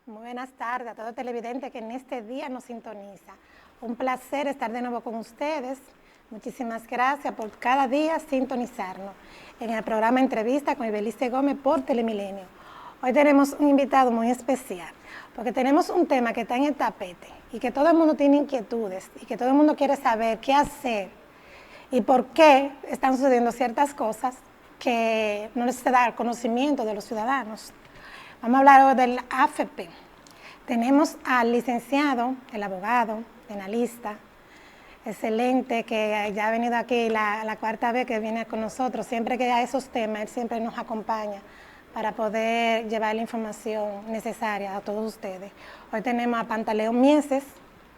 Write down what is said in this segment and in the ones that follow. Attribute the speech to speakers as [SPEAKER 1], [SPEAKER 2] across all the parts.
[SPEAKER 1] Muy buenas tardes a todo televidente que en este día nos sintoniza. Un placer estar de nuevo con ustedes. Muchísimas gracias por cada día sintonizarnos en el programa Entrevista con Ibelice Gómez por Telemilenio. Hoy tenemos un invitado muy especial porque tenemos un tema que está en el tapete y que todo el mundo tiene inquietudes y que todo el mundo quiere saber qué hacer y por qué están sucediendo ciertas cosas que no se da al conocimiento de los ciudadanos. Vamos a hablar hoy del AFP. Tenemos al licenciado, el abogado, penalista, excelente, que ya ha venido aquí la cuarta vez que viene con nosotros. Siempre que hay esos temas, él siempre nos acompaña para poder llevar la información necesaria a todos ustedes. Hoy tenemos a Pantaleón Mieses.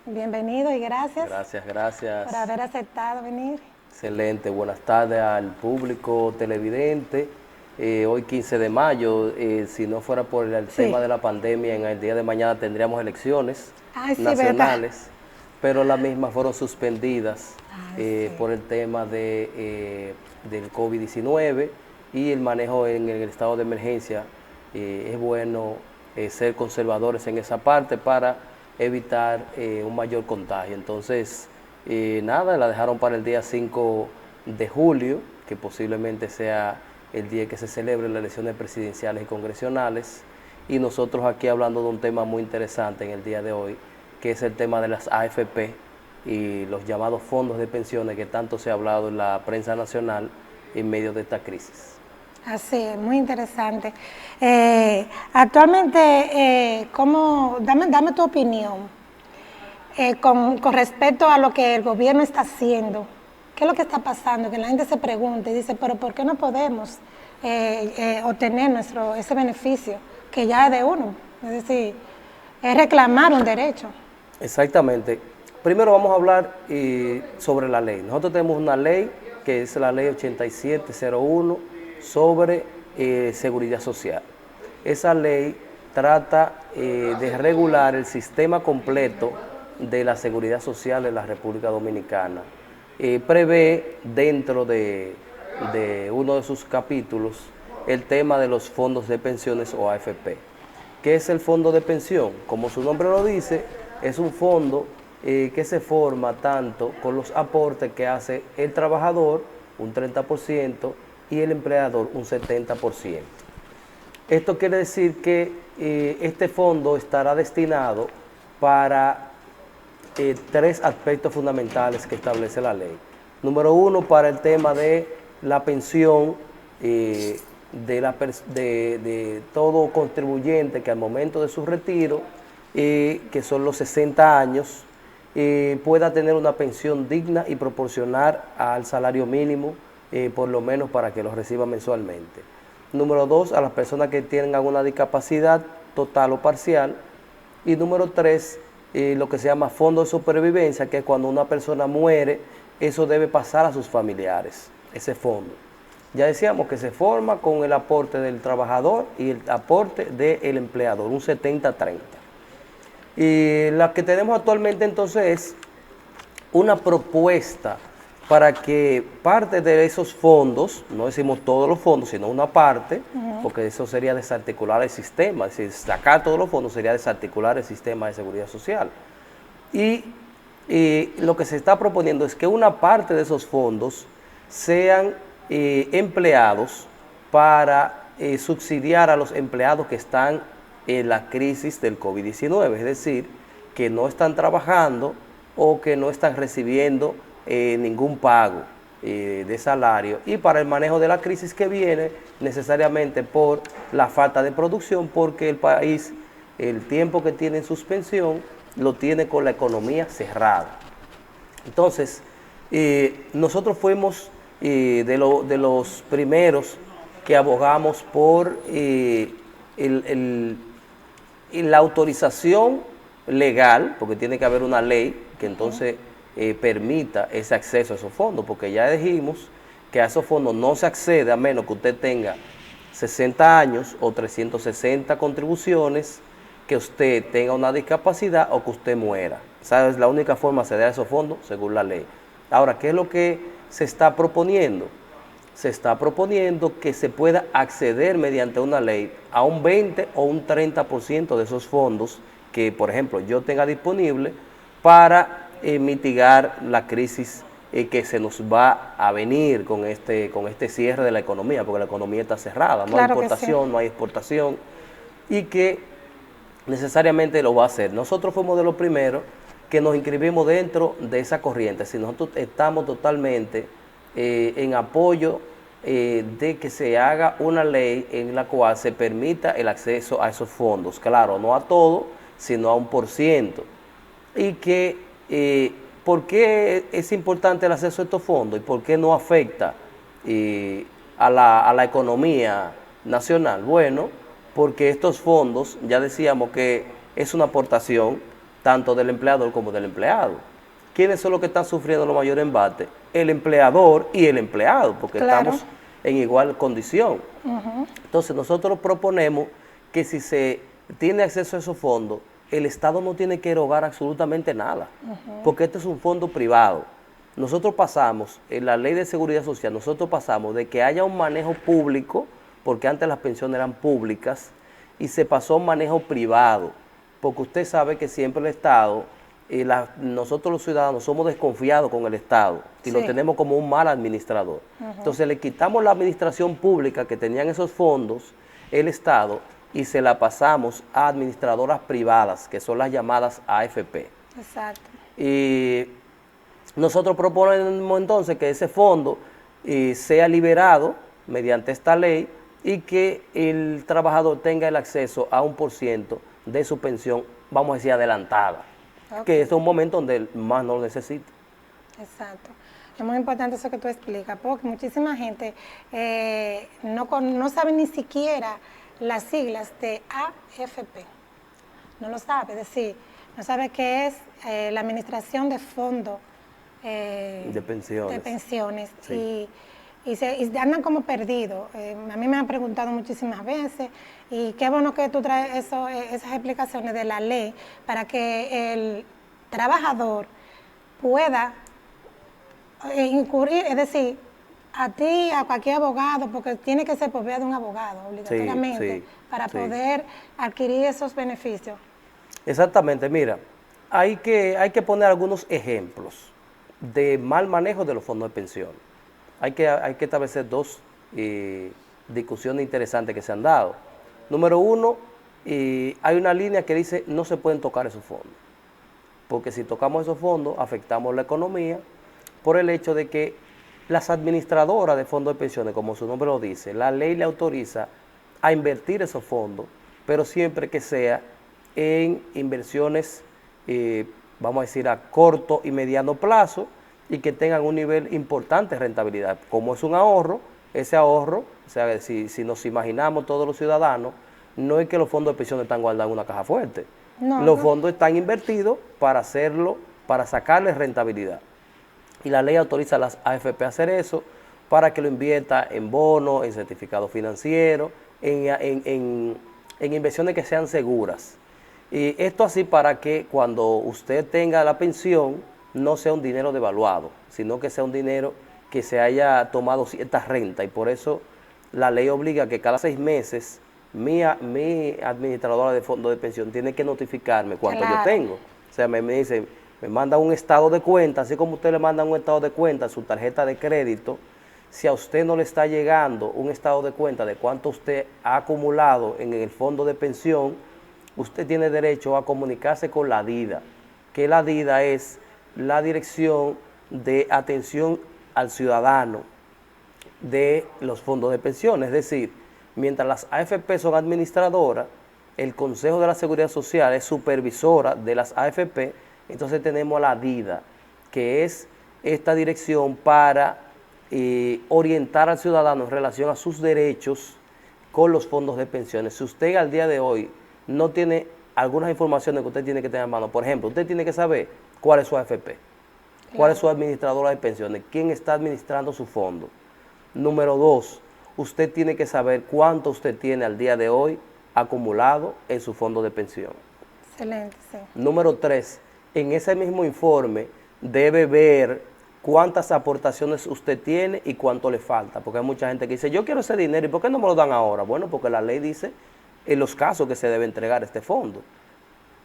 [SPEAKER 1] Bienvenido y gracias.
[SPEAKER 2] Gracias.
[SPEAKER 1] Por haber aceptado venir.
[SPEAKER 2] Excelente. Buenas tardes al público televidente. Hoy 15 de mayo, si no fuera por el tema de la pandemia, en el día de mañana tendríamos elecciones nacionales, pero las mismas fueron suspendidas por el tema del COVID-19 y el manejo en el estado de emergencia. Es bueno ser conservadores en esa parte para evitar un mayor contagio. Entonces, nada, la dejaron para el día 5 de julio, que posiblemente sea el día que se celebren las elecciones presidenciales y congresionales, y nosotros aquí hablando de un tema muy interesante en el día de hoy, que es el tema de las AFP y los llamados fondos de pensiones que tanto se ha hablado en la prensa nacional en medio de esta crisis.
[SPEAKER 1] Así es, muy interesante. Actualmente, dame tu opinión con respecto a lo que el gobierno está haciendo. ¿Qué es lo que está pasando? Que la gente se pregunta y dice, pero ¿por qué no podemos obtener ese beneficio que ya es de uno? Es decir, es reclamar un derecho.
[SPEAKER 2] Exactamente. Primero vamos a hablar sobre la ley. Nosotros tenemos una ley que es la ley 8701 sobre seguridad social. Esa ley trata de regular el sistema completo de la seguridad social en la República Dominicana. Prevé dentro de uno de sus capítulos el tema de los fondos de pensiones o AFP. ¿Qué es el fondo de pensión? Como su nombre lo dice, es un fondo que se forma tanto con los aportes que hace el trabajador, un 30%, y el empleador, un 70%. Esto quiere decir que este fondo estará destinado para tres aspectos fundamentales que establece la ley. Número uno, para el tema de la pensión de todo contribuyente que al momento de su retiro, que son los 60 años, pueda tener una pensión digna y proporcionar al salario mínimo, por lo menos para que lo reciba mensualmente. Número dos, a las personas que tienen alguna discapacidad total o parcial. Y número tres, lo que se llama fondo de supervivencia, que es cuando una persona muere, eso debe pasar a sus familiares, ese fondo. Ya decíamos que se forma con el aporte del trabajador y el aporte del empleador, un 70-30. Y la que tenemos actualmente entonces es una propuesta para que parte de esos fondos, no decimos todos los fondos, sino una parte, porque eso sería desarticular el sistema, es decir, sacar todos los fondos sería desarticular el sistema de seguridad social. Y lo que se está proponiendo es que una parte de esos fondos sean empleados para subsidiar a los empleados que están en la crisis del COVID-19, es decir, que no están trabajando o que no están recibiendo ningún pago de salario, y para el manejo de la crisis que viene necesariamente por la falta de producción, porque el país, el tiempo que tiene en suspensión, lo tiene con la economía cerrada. Entonces, nosotros fuimos de los primeros que abogamos por la autorización legal, porque tiene que haber una ley que entonces permita ese acceso a esos fondos, porque ya dijimos que a esos fondos no se accede a menos que usted tenga 60 años o 360 contribuciones, que usted tenga una discapacidad o que usted muera. Esa es la única forma de acceder a esos fondos según la ley. Ahora, ¿qué es lo que se está proponiendo? se está proponiendo que se pueda acceder mediante una ley a un 20 o un 30% de esos fondos que, por ejemplo, yo tenga disponible para mitigar la crisis que se nos va a venir con este cierre de la economía, porque la economía está cerrada, no hay importación, no hay exportación, y que necesariamente lo va a hacer. Nosotros fuimos de los primeros que nos inscribimos dentro de esa corriente, si nosotros estamos totalmente en apoyo de que se haga una ley en la cual se permita el acceso a esos fondos, claro, no a todo, sino a un %, y que ¿por qué es importante el acceso a estos fondos y por qué no afecta a la economía nacional? Bueno, porque estos fondos, ya decíamos que es una aportación tanto del empleador como del empleado. ¿Quiénes son los que están sufriendo los mayores embates? El empleador y el empleado, porque estamos en igual condición. Entonces nosotros proponemos que si se tiene acceso a esos fondos, el Estado no tiene que erogar absolutamente nada, porque este es un fondo privado. Nosotros pasamos, en la Ley de Seguridad Social, nosotros pasamos de que haya un manejo público, porque antes las pensiones eran públicas, y se pasó a un manejo privado, porque usted sabe que siempre el Estado, nosotros los ciudadanos somos desconfiados con el Estado, y lo tenemos como un mal administrador. Entonces le quitamos la administración pública que tenían esos fondos, el Estado, y se la pasamos a administradoras privadas, que son las llamadas AFP.
[SPEAKER 1] Exacto.
[SPEAKER 2] Y nosotros proponemos entonces que ese fondo sea liberado mediante esta ley y que el trabajador tenga el acceso a un % de su pensión, vamos a decir, adelantada, que es un momento donde más no lo necesita.
[SPEAKER 1] Exacto. Es muy importante eso que tú explicas, porque muchísima gente no sabe ni siquiera las siglas de AFP. No lo sabe, es decir, no sabe qué es la administración de fondos
[SPEAKER 2] de pensiones.
[SPEAKER 1] Sí. Y andan como perdidos. A mí me han preguntado muchísimas veces, y qué bueno que tú traes esas explicaciones de la ley para que el trabajador pueda incurrir, es decir, a ti, a cualquier abogado, porque tiene que ser por vía de un abogado, obligatoriamente, para poder adquirir esos beneficios.
[SPEAKER 2] Exactamente, mira, hay que poner algunos ejemplos de mal manejo de los fondos de pensión. Hay que establecer dos discusiones interesantes que se han dado. Número uno, hay una línea que dice no se pueden tocar esos fondos, porque si tocamos esos fondos afectamos la economía por el hecho de que las administradoras de fondos de pensiones, como su nombre lo dice, la ley le autoriza a invertir esos fondos, pero siempre que sea en inversiones, vamos a decir, a corto y mediano plazo, y que tengan un nivel importante de rentabilidad. Como es un ahorro, ese ahorro, o sea, si nos imaginamos todos los ciudadanos, no es que los fondos de pensiones están guardados en una caja fuerte. Los fondos están invertidos para hacerlo, para sacarles rentabilidad. Y la ley autoriza a las AFP a hacer eso para que lo invierta en bonos, en certificados financieros, en inversiones que sean seguras. Y esto así para que cuando usted tenga la pensión no sea un dinero devaluado, sino que sea un dinero que se haya tomado cierta renta. Y por eso la ley obliga que cada 6 meses mi administradora de fondo de pensión tiene que notificarme cuánto yo tengo. O sea, me dice, me manda un estado de cuenta, así como usted le manda un estado de cuenta a su tarjeta de crédito. Si a usted no le está llegando un estado de cuenta de cuánto usted ha acumulado en el fondo de pensión, usted tiene derecho a comunicarse con la DIDA, que la DIDA es la Dirección de Atención al Ciudadano de los fondos de pensiones. Es decir, mientras las AFP son administradoras, el Consejo de la Seguridad Social es supervisora de las AFP, entonces tenemos a la DIDA, que es esta dirección para orientar al ciudadano en relación a sus derechos con los fondos de pensiones. Si usted al día de hoy no tiene algunas informaciones que usted tiene que tener a mano, por ejemplo, usted tiene que saber cuál es su AFP, cuál es su administradora de pensiones, quién está administrando su fondo. Número 2, usted tiene que saber cuánto usted tiene al día de hoy acumulado en su fondo de pensión.
[SPEAKER 1] Excelente, sí.
[SPEAKER 2] Número 3, en ese mismo informe debe ver cuántas aportaciones usted tiene y cuánto le falta, porque hay mucha gente que dice, yo quiero ese dinero, ¿y por qué no me lo dan ahora? Bueno, porque la ley dice en los casos que se debe entregar este fondo,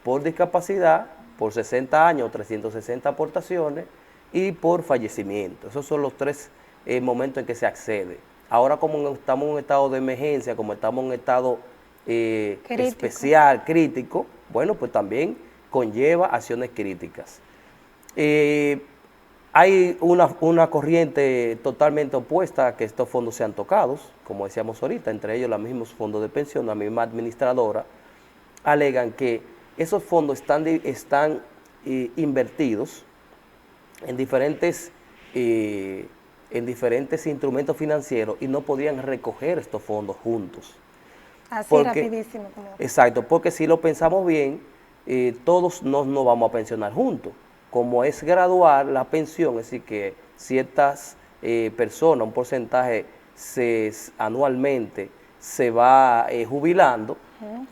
[SPEAKER 2] por discapacidad, por 60 años, 360 aportaciones, y por fallecimiento. Esos son los tres momentos en que se accede. Ahora, como estamos en un estado de emergencia, como estamos en un estado especial, crítico, bueno, pues también conlleva acciones críticas. Hay una corriente totalmente opuesta a que estos fondos sean tocados, como decíamos ahorita, entre ellos los mismos fondos de pensión, la misma administradora, alegan que esos fondos están invertidos en diferentes instrumentos financieros y no podían recoger estos fondos juntos.
[SPEAKER 1] Así rapidísimo.
[SPEAKER 2] Exacto, porque si lo pensamos bien, todos no nos vamos a pensionar juntos. Como es gradual la pensión, es decir, que ciertas personas, un porcentaje anualmente se va jubilando,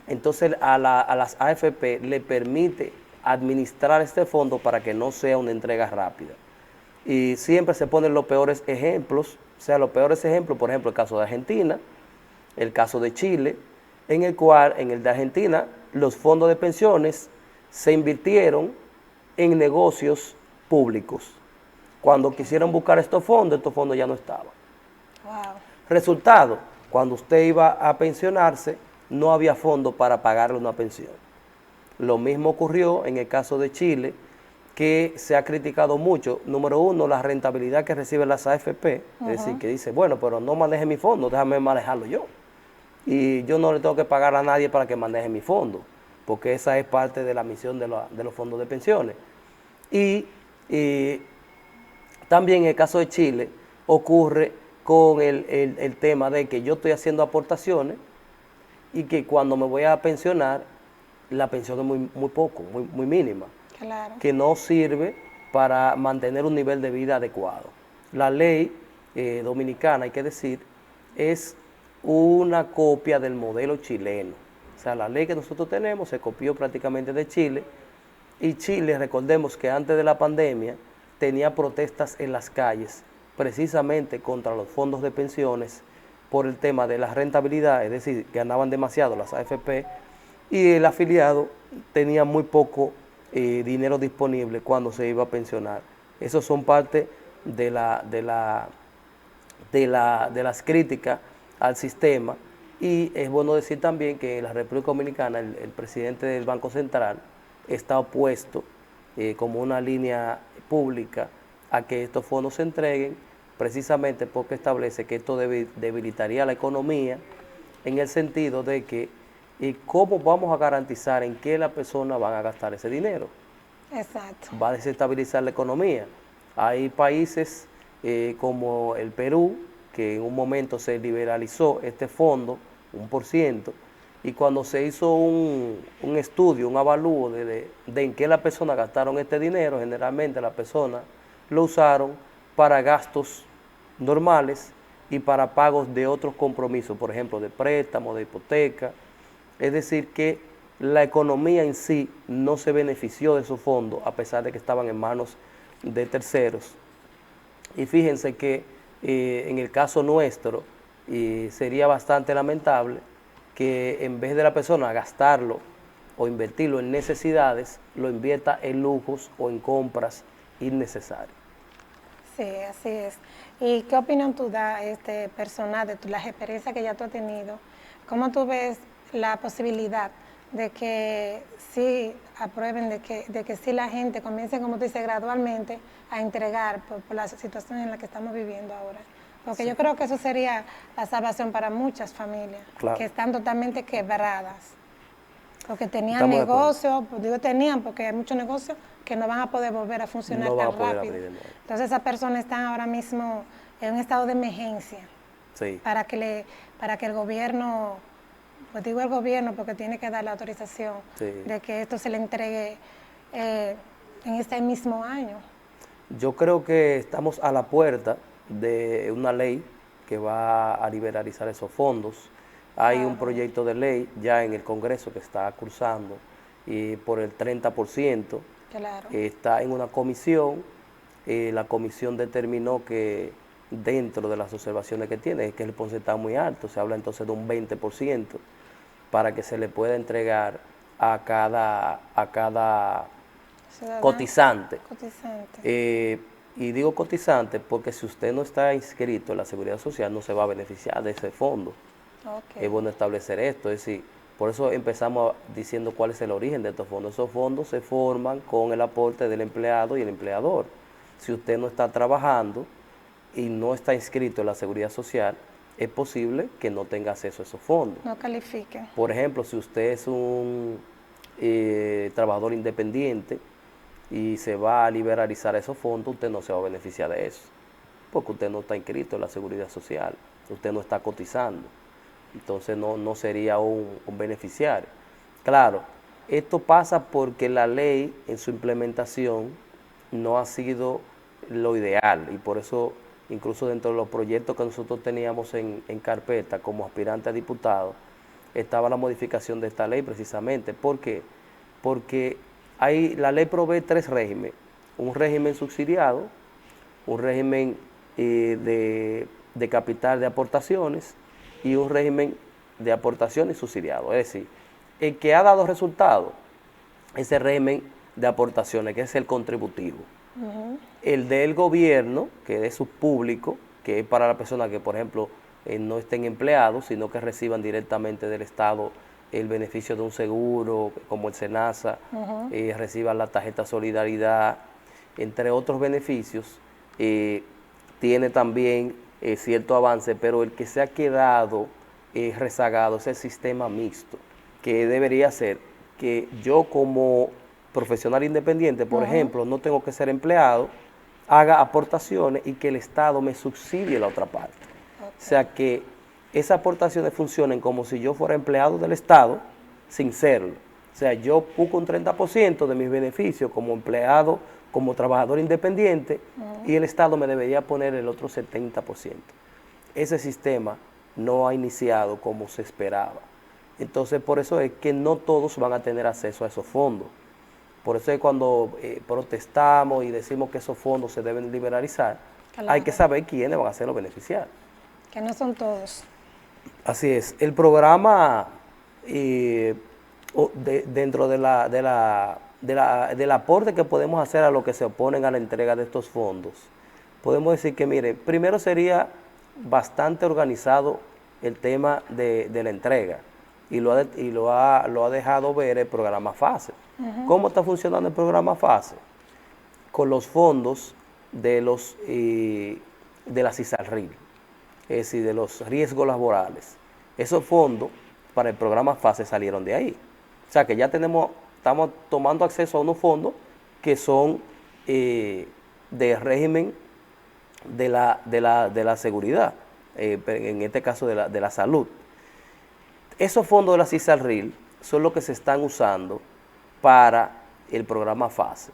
[SPEAKER 2] entonces a las AFP le permite administrar este fondo para que no sea una entrega rápida. Y siempre se ponen los peores ejemplos, por ejemplo, el caso de Argentina, el caso de Chile, en el cual, en el de Argentina, los fondos de pensiones se invirtieron en negocios públicos. Cuando quisieron buscar estos fondos ya no estaban.
[SPEAKER 1] Wow.
[SPEAKER 2] Resultado, cuando usted iba a pensionarse, no había fondos para pagarle una pensión. Lo mismo ocurrió en el caso de Chile, que se ha criticado mucho. Número uno, la rentabilidad que reciben las AFP, es decir, que dice, bueno, pero no maneje mi fondo, déjame manejarlo yo. Y yo no le tengo que pagar a nadie para que maneje mi fondo, porque esa es parte de la misión de los fondos de pensiones. Y también en el caso de Chile ocurre con el tema de que yo estoy haciendo aportaciones y que cuando me voy a pensionar, la pensión es muy poco, muy mínima,
[SPEAKER 1] claro,
[SPEAKER 2] que no sirve para mantener un nivel de vida adecuado. La ley dominicana, hay que decir, es una copia del modelo chileno. O sea, la ley que nosotros tenemos se copió prácticamente de Chile, y Chile, recordemos que antes de la pandemia tenía protestas en las calles precisamente contra los fondos de pensiones por el tema de la rentabilidad, es decir, ganaban demasiado las AFP y el afiliado tenía muy poco dinero disponible cuando se iba a pensionar. Esos son parte de las críticas al sistema. Y es bueno decir también que en la República Dominicana el presidente del Banco Central está opuesto como una línea pública a que estos fondos se entreguen, precisamente porque establece que esto debilitaría la economía, en el sentido de que cómo vamos a garantizar en qué las personas van a gastar ese dinero.
[SPEAKER 1] Exacto.
[SPEAKER 2] Va a desestabilizar la economía. Hay países como el Perú, que en un momento se liberalizó este fondo, 1%, y cuando se hizo un estudio, un avalúo de en qué las personas gastaron este dinero, generalmente las personas lo usaron para gastos normales y para pagos de otros compromisos, por ejemplo, de préstamo, de hipoteca. Es decir, que la economía en sí no se benefició de esos fondos, a pesar de que estaban en manos de terceros. Y fíjense que en el caso nuestro sería bastante lamentable que en vez de la persona gastarlo o invertirlo en necesidades, lo invierta en lujos o en compras innecesarias.
[SPEAKER 1] Sí, así es. ¿Y qué opinión tú das personal de las experiencias que ya tú has tenido? ¿Cómo tú ves la posibilidad de que sí aprueben, de que sí la gente comience, como tú dices, gradualmente a entregar por la situación en la que estamos viviendo ahora? Porque sí, yo creo que eso sería la salvación para muchas familias, claro, que están totalmente quebradas. Porque tenían negocios, pues digo tenían, porque hay muchos negocios que no van a poder volver a funcionar tan rápido. Entonces esas personas están ahora mismo en un estado de emergencia.
[SPEAKER 2] Sí.
[SPEAKER 1] Para que el gobierno, pues digo el gobierno porque tiene que dar la autorización, sí, de que esto se le entregue en este mismo año.
[SPEAKER 2] Yo creo que estamos a la puerta de una ley que va a liberalizar esos fondos. Hay un proyecto de ley ya en el Congreso que está cursando y por el 30%.
[SPEAKER 1] Claro.
[SPEAKER 2] Está en una comisión la comisión determinó que dentro de las observaciones que tiene, es que el porcentaje está muy alto, se habla entonces de un 20% para que se le pueda entregar a cada
[SPEAKER 1] Ciudadano.
[SPEAKER 2] cotizante.
[SPEAKER 1] Cotizante.
[SPEAKER 2] Y digo cotizante porque si usted no está inscrito en la Seguridad Social no se va a beneficiar de ese fondo.
[SPEAKER 1] Okay.
[SPEAKER 2] Es bueno establecer esto, es decir, por eso empezamos diciendo cuál es el origen de estos fondos. Esos fondos se forman con el aporte del empleado y el empleador. Si usted no está trabajando y no está inscrito en la Seguridad Social, es posible que no tenga acceso a esos fondos.
[SPEAKER 1] No califique.
[SPEAKER 2] Por ejemplo, si usted es un trabajador independiente y se va a liberalizar esos fondos, usted no se va a beneficiar de eso, porque usted no está inscrito en la Seguridad Social, usted no está cotizando, entonces no sería un beneficiario. Claro, esto pasa porque la ley en su implementación no ha sido lo ideal y por eso incluso dentro de los proyectos que nosotros teníamos en carpeta como aspirante a diputado, estaba la modificación de esta ley precisamente. ¿Por qué? Porque la ley provee 3 regímenes, un régimen subsidiado, un régimen de capital de aportaciones y un régimen de aportaciones subsidiado. Es decir, el que ha dado resultado es el régimen de aportaciones, que es el contributivo. El del gobierno, que es su público, que es para la persona que, por ejemplo, no estén empleados, sino que reciban directamente del Estado el beneficio de un seguro, como el SENASA, reciban la tarjeta Solidaridad, entre otros beneficios. Tiene también cierto avance, pero el que se ha quedado rezagado es el sistema mixto, que debería ser que yo como profesional independiente, por ejemplo, no tengo que ser empleado, haga aportaciones y que el Estado me subsidie la otra parte. O sea, que esas aportaciones funcionen como si yo fuera empleado del Estado sin serlo. O sea, yo busco un 30% de mis beneficios como empleado, como trabajador independiente, y el Estado me debería poner el otro 70%. Ese sistema no ha iniciado como se esperaba. Entonces, por eso es que no todos van a tener acceso a esos fondos. Por eso es cuando protestamos y decimos que esos fondos se deben liberalizar, claro, hay que saber quiénes van a ser los beneficiarios.
[SPEAKER 1] Que no son todos.
[SPEAKER 2] Así es. El programa, dentro del aporte que podemos hacer a los que se oponen a la entrega de estos fondos, podemos decir que, mire, primero sería bastante organizado el tema de la entrega y lo ha dejado ver el programa FASE. ¿Cómo está funcionando el programa FASE? Con los fondos de la CISALRIL, es decir, de los riesgos laborales. Esos fondos para el programa FASE salieron de ahí. O sea que ya estamos tomando acceso a unos fondos que son de régimen de la seguridad, en este caso de la salud. Esos fondos de la CISALRIL son los que se están usando para el programa FASE,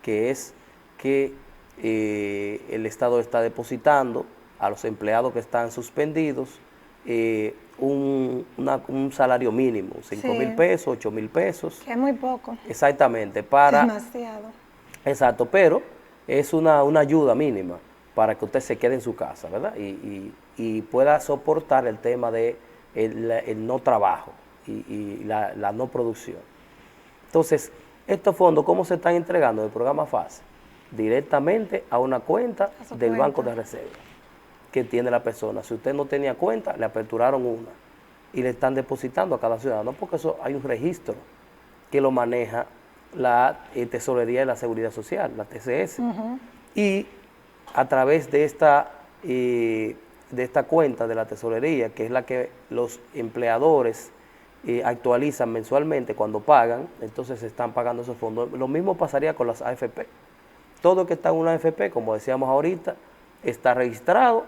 [SPEAKER 2] que es que el Estado está depositando a los empleados que están suspendidos un salario mínimo, 5,000 pesos, 8,000 pesos.
[SPEAKER 1] Que es muy poco.
[SPEAKER 2] Exactamente, para...
[SPEAKER 1] Demasiado.
[SPEAKER 2] Exacto, pero es una ayuda mínima para que usted se quede en su casa, ¿verdad? Y pueda soportar el tema de el no trabajo y la no producción. Entonces, estos fondos, ¿cómo se están entregando del programa FASE? Directamente a una cuenta del Banco de Reserva que tiene la persona. Si usted no tenía cuenta, le aperturaron una y le están depositando a cada ciudadano, porque eso hay un registro que lo maneja la Tesorería de la Seguridad Social, la TCS. Y a través de esta cuenta de la Tesorería, que es la que los empleadores actualizan mensualmente cuando pagan, entonces se están pagando esos fondos. Lo mismo pasaría con las AFP. Todo que está en una AFP, como decíamos ahorita, está registrado,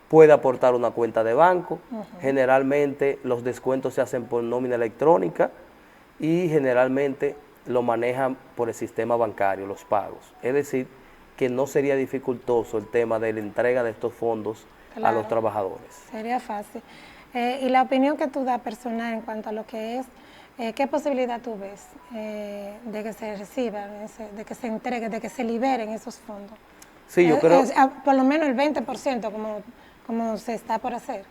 [SPEAKER 2] puede aportar una cuenta de banco. Generalmente los descuentos se hacen por nómina electrónica y generalmente lo manejan por el sistema bancario, los pagos. Es decir, que no sería dificultoso el tema de la entrega de estos fondos a los trabajadores.
[SPEAKER 1] Sería fácil. Y la opinión que tú das personal en cuanto a lo que es ¿qué posibilidad tú ves de que se reciban, de que se entreguen, de que se liberen esos fondos?
[SPEAKER 2] Sí,
[SPEAKER 1] Por lo menos el 20%, como se está por hacer.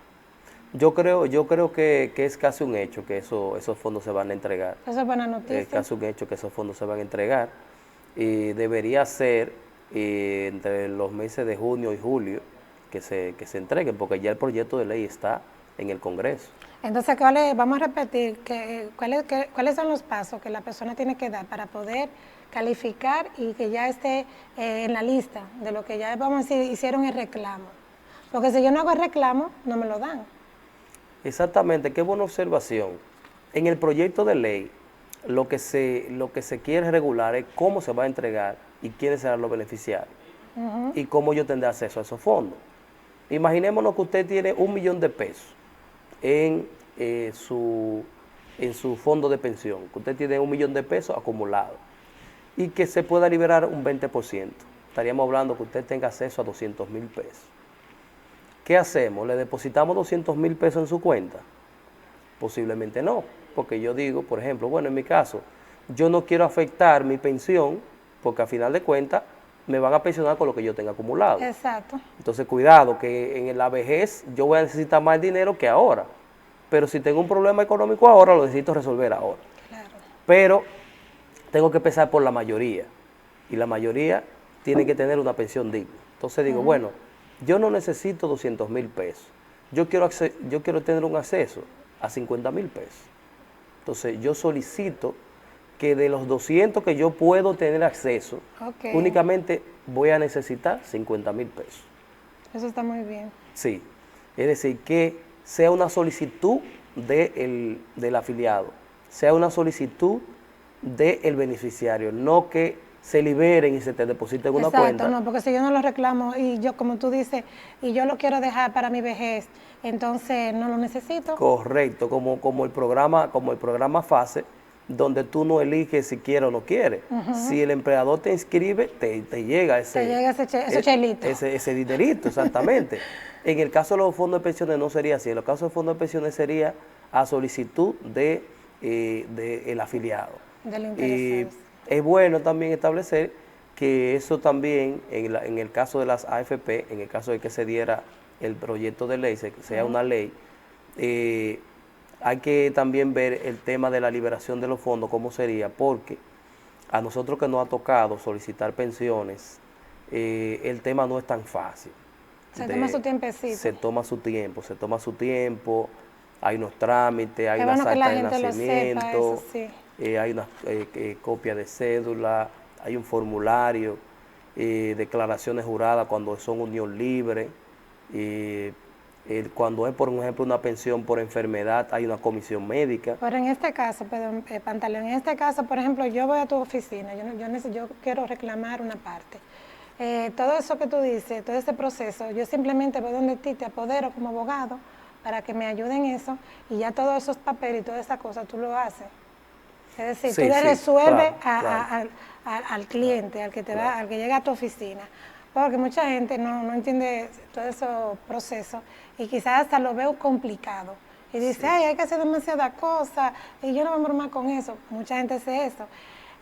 [SPEAKER 2] yo creo que es casi un hecho que esos fondos se van a entregar.
[SPEAKER 1] Eso es buena noticia.
[SPEAKER 2] Es casi un hecho que esos fondos se van a entregar. Y debería ser entre los meses de junio y julio que se entreguen, porque ya el proyecto de ley está en el Congreso.
[SPEAKER 1] Entonces, vamos a repetir, ¿cuáles son los pasos que la persona tiene que dar para poder calificar y que ya esté en la lista de lo que ya, vamos a decir, hicieron el reclamo? Porque si yo no hago el reclamo, no me lo dan.
[SPEAKER 2] Exactamente, qué buena observación. En el proyecto de ley, lo que se quiere regular es cómo se va a entregar y quiénes serán los beneficiarios y cómo yo tendré acceso a esos fondos. Imaginémonos que usted tiene 1 millón de pesos en su fondo de pensión, que usted tiene 1 millón de pesos acumulado y que se pueda liberar un 20%. Estaríamos hablando que usted tenga acceso a 200,000 pesos. ¿Qué hacemos? ¿Le depositamos 200,000 pesos en su cuenta? Posiblemente no, porque yo digo, por ejemplo, bueno, en mi caso, yo no quiero afectar mi pensión porque a final de cuentas me van a pensionar con lo que yo tenga acumulado.
[SPEAKER 1] Exacto.
[SPEAKER 2] Entonces, cuidado, que en la vejez yo voy a necesitar más dinero que ahora. Pero si tengo un problema económico ahora, lo necesito resolver ahora.
[SPEAKER 1] Claro.
[SPEAKER 2] Pero tengo que empezar por la mayoría. Y la mayoría tiene que tener una pensión digna. Entonces digo, bueno, yo no necesito 200,000 pesos. Yo quiero tener un acceso a 50,000 pesos. Entonces yo solicito que de los 200 que yo puedo tener acceso, únicamente voy a necesitar 50,000 pesos.
[SPEAKER 1] Eso está muy bien.
[SPEAKER 2] Sí, es decir, que sea una solicitud del afiliado, sea una solicitud del beneficiario, no que se liberen y se te depositen en una cuenta.
[SPEAKER 1] Exacto, no, porque si yo no lo reclamo y yo, como tú dices, y yo lo quiero dejar para mi vejez, entonces no lo necesito.
[SPEAKER 2] Correcto, como el programa FASE, donde tú no eliges si quieres o no quieres. Si el empleador te inscribe, te llega ese dinerito, exactamente. En el caso de los fondos de pensiones no sería así. En el caso de fondos de pensiones sería a solicitud del afiliado.
[SPEAKER 1] Del interesado.
[SPEAKER 2] Es bueno también establecer que eso también, en el caso de las AFP, en el caso de que se diera el proyecto de ley, sea una ley, hay que también ver el tema de la liberación de los fondos, cómo sería, porque a nosotros que nos ha tocado solicitar pensiones, el tema no es tan fácil.
[SPEAKER 1] Se toma su tiempecito.
[SPEAKER 2] Se toma su tiempo, hay unos trámites, hay unas actas de nacimiento, hay una copia de cédula, hay un formulario, declaraciones juradas cuando son unión libre, cuando es, por ejemplo, una pensión por enfermedad, hay una comisión médica.
[SPEAKER 1] Pero en este caso, perdón, Pantaleón, en este caso, por ejemplo, yo voy a tu oficina, yo quiero reclamar una parte. Todo eso que tú dices, todo ese proceso, yo simplemente voy donde ti, te apodero como abogado para que me ayuden en eso y ya todos esos papeles y todas esas cosas tú lo haces. Es decir, tú le resuelves al cliente, al que llega a tu oficina. Porque mucha gente no entiende todo ese proceso y quizás hasta lo veo complicado. Y dice, ay, hay que hacer demasiadas cosas y yo no me bromar con eso. Mucha gente hace eso.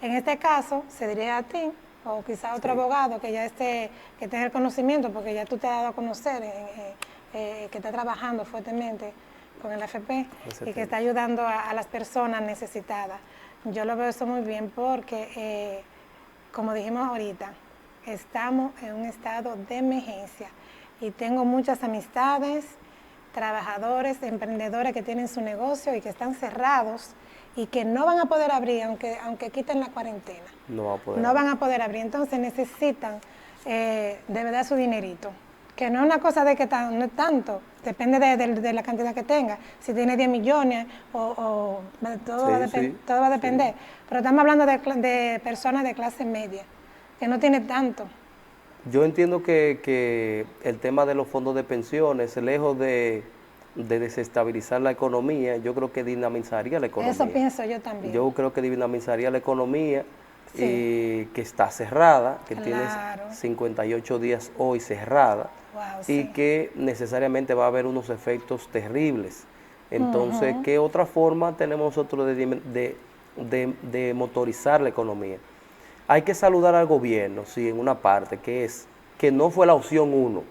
[SPEAKER 1] En este caso, se diría a ti, o quizás a otro abogado que ya que tenga el conocimiento, porque ya tú te has dado a conocer, que está trabajando fuertemente con el AFP y que está ayudando a las personas necesitadas. Yo lo veo eso muy bien porque, como dijimos ahorita, estamos en un estado de emergencia y tengo muchas amistades, trabajadores, emprendedores que tienen su negocio y que están cerrados y que no van a poder abrir aunque quiten la cuarentena. No van a poder abrir, entonces necesitan de verdad su dinerito. Que no es una cosa de que no es tanto, depende de la cantidad que tenga. Si tiene 10 millones, todo va a depender. Pero estamos hablando de personas de clase media, que no tiene tanto.
[SPEAKER 2] Yo entiendo que el tema de los fondos de pensiones, lejos de desestabilizar la economía, yo creo que dinamizaría la economía.
[SPEAKER 1] Eso pienso yo también.
[SPEAKER 2] Yo creo que dinamizaría la economía, que está cerrada, que tiene 58 días hoy cerrada, y que necesariamente va a haber unos efectos terribles Entonces, ¿qué otra forma tenemos nosotros de motorizar la economía? Hay que saludar al gobierno, sí, en una parte, que es que no fue la opción 1.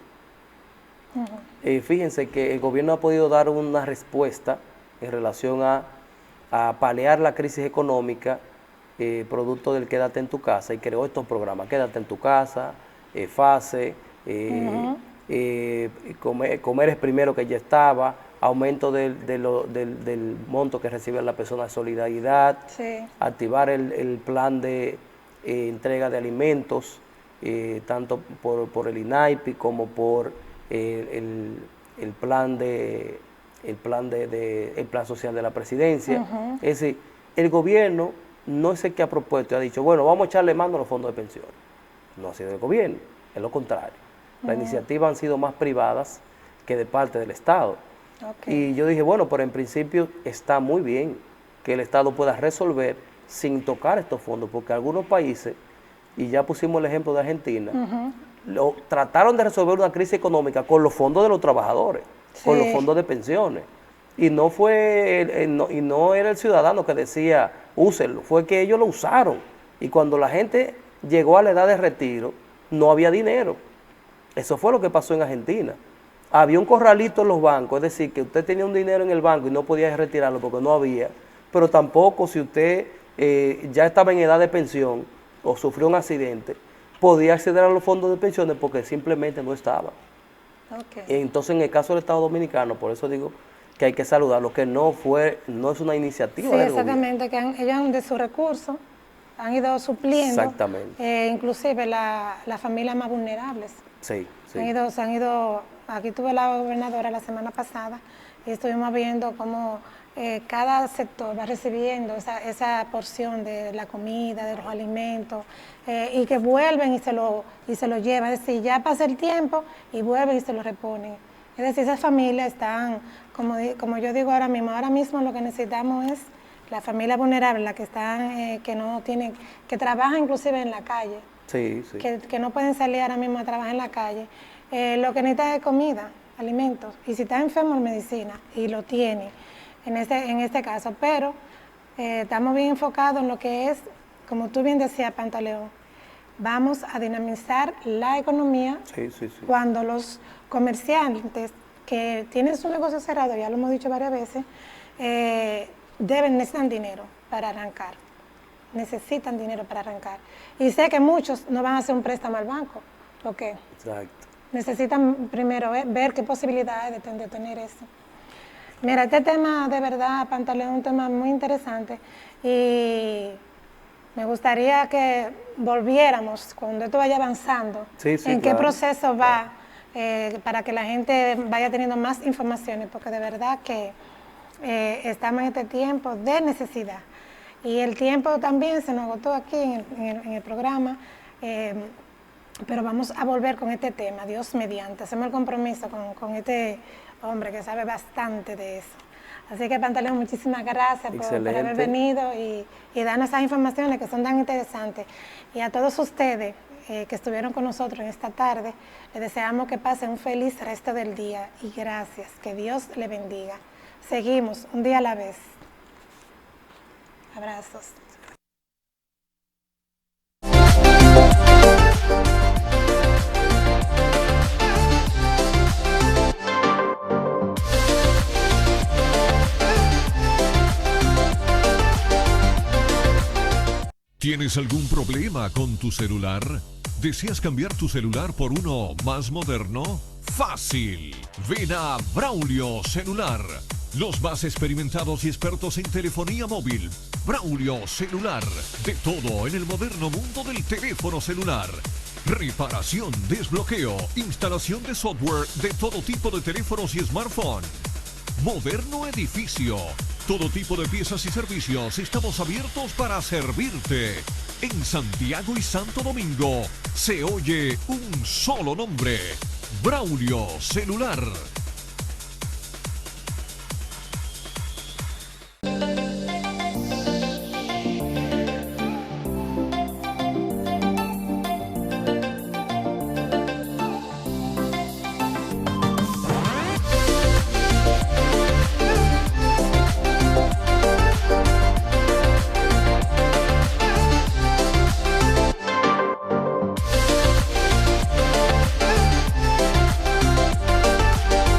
[SPEAKER 2] Fíjense que el gobierno ha podido dar una respuesta en relación a paliar la crisis económica, producto del quédate en tu casa, y creó estos programas, quédate en tu casa, FASE, comer es primero, que ya estaba, aumento del monto que recibe la persona de solidaridad, activar el plan de entrega de alimentos, tanto por el INAIPI como por el plan social de la presidencia. Es decir, el gobierno no es el que ha propuesto y ha dicho, bueno, vamos a echarle mano a los fondos de pensiones. No ha sido el gobierno, es lo contrario. Las iniciativas han sido más privadas que de parte del Estado. Y yo dije, bueno, pero en principio está muy bien que el Estado pueda resolver sin tocar estos fondos, porque algunos países, y ya pusimos el ejemplo de Argentina, trataron de resolver una crisis económica con los fondos de los trabajadores, con los fondos de pensiones. Y no era el ciudadano que decía, úsenlo, fue que ellos lo usaron. Y cuando la gente llegó a la edad de retiro, no había dinero. Eso fue lo que pasó en Argentina. Había un corralito en los bancos, es decir, que usted tenía un dinero en el banco y no podía retirarlo porque no había, pero tampoco si usted ya estaba en edad de pensión o sufrió un accidente, podía acceder a los fondos de pensiones porque simplemente no estaba. Entonces, en el caso del Estado Dominicano, por eso digo que hay que saludarlo, que no es una iniciativa del
[SPEAKER 1] exactamente,
[SPEAKER 2] gobierno.
[SPEAKER 1] Que ellos de sus recursos han ido supliendo,
[SPEAKER 2] exactamente,
[SPEAKER 1] inclusive las familias más vulnerables.
[SPEAKER 2] Sí.
[SPEAKER 1] Se han ido, aquí tuve la gobernadora la semana pasada y estuvimos viendo cómo cada sector va recibiendo esa porción de la comida, de los alimentos, y que vuelven y se lo llevan. Es decir, ya pasa el tiempo y vuelven y se lo reponen. Es decir, esas familias están, como yo digo ahora mismo lo que necesitamos es la familia vulnerable, la que están, que no tienen, que trabajan inclusive en la calle. Que no pueden salir ahora mismo a trabajar en la calle, lo que necesita es comida, alimentos, y si está enfermo en medicina, y lo tiene en este caso, pero estamos bien enfocados en lo que es, como tú bien decías, Pantaleón, vamos a dinamizar la economía cuando los comerciantes que tienen su negocio cerrado, ya lo hemos dicho varias veces, necesitan dinero para arrancar. Necesitan dinero para arrancar. Y sé que muchos no van a hacer un préstamo al banco, porque necesitan primero ver qué posibilidades de tener eso. Mira, este tema de verdad, Pantaleón, es un tema muy interesante y me gustaría que volviéramos, cuando esto vaya avanzando, en qué proceso va, para que la gente vaya teniendo más informaciones, porque de verdad que estamos en este tiempo de necesidad. Y el tiempo también se nos agotó aquí en el programa, pero vamos a volver con este tema, Dios mediante. Hacemos el compromiso con este hombre que sabe bastante de eso. Así que, Pantaleón, muchísimas gracias por haber venido y darnos esas informaciones que son tan interesantes. Y a todos ustedes que estuvieron con nosotros en esta tarde, les deseamos que pasen un feliz resto del día y gracias, que Dios le bendiga. Seguimos, un día a la vez. Abrazos.
[SPEAKER 3] ¿Tienes algún problema con tu celular? ¿Deseas cambiar tu celular por uno más moderno? ¡Fácil! Ven a Braulio Celular. Los más experimentados y expertos en telefonía móvil. Braulio Celular. De todo en el moderno mundo del teléfono celular. Reparación, desbloqueo, instalación de software de todo tipo de teléfonos y smartphone. Moderno edificio. Todo tipo de piezas y servicios. Estamos abiertos para servirte. En Santiago y Santo Domingo se oye un solo nombre. Braulio Celular.